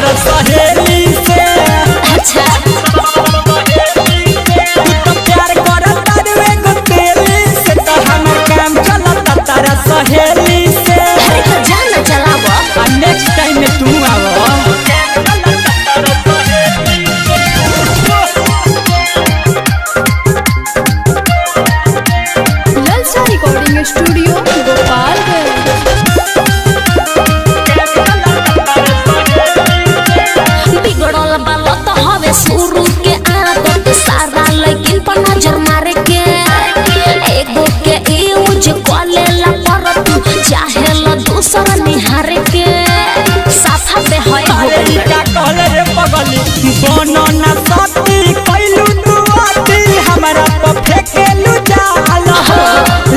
तोरा सहेली से। अच्छा तू तो प्यार करत तारू एगो तेली से, तो हमर काम चलता तारा सहेली से। अरे तो जाना चलावा नेक्स्ट टाइम में तू आवो। ललचा रिकॉर्डिंग स्टूडियो गोपालगंज। बिगड़ल बालो तो हवे शुरू के आदत, सारा लेकिन पर नजर मारे के एगो के यूज कलेला पर तू चाहेला दूसरा निहारे के साथा पे है हो गई। का कहले रे पगली बनो ना सती कैलू तू आती, हमरा पे फेकेलू जाल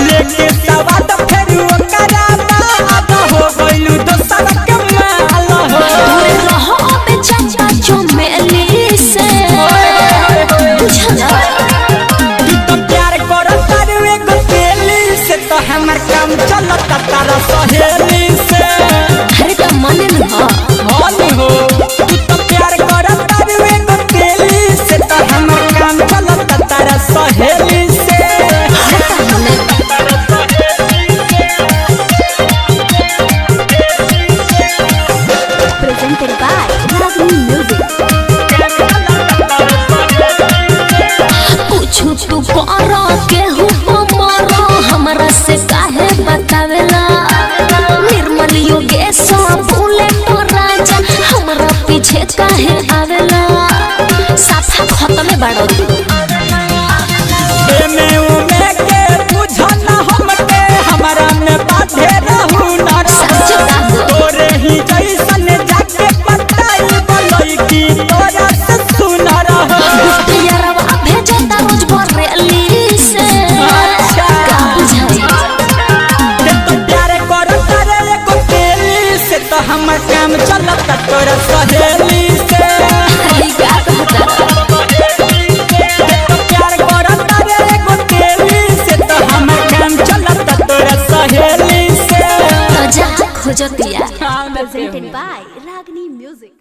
लेके सवाद फेरू ओकरा बाद हो गइलू दोसर के माल दूर रहो अबे चंदा चमेली से बुझला। तू तो प्यार करत तारू एगो तेली से, तो हमर काम चलता तारा सहेली से। अरे तो मन न हाल हो तू तो प्यार करत तारू एगो तेली से, तो हमर काम चलता तारा सहेली से। presented by Ragni Music। पूछू तू करो केहू मरो हमरा से काहे बतावेला, निर्मल योगेश भूले तो राजा हमरा पीछे काहे आवेला, साथा खत्म बाड़ो तू। एमे उमे के बुझन हमके, हमरा में बाधे रहू ना सच बात। तोरे ही जैसन जाके पटाई बोलई की तोरा से सुना रह। यारवा भेजता रोज बरेली से अच्छा। का बुझाई। ते तो प्यार करत रे एगो तेली से, तो हमर काम चलता तोरा सहेली से। अरे का कहता ते तो प्यार करत रे एगो तेली से, तो हमर काम चलता तोरा सहेली से। तो जा खोजतिया। हाँ, मैं presented by Ragni Music।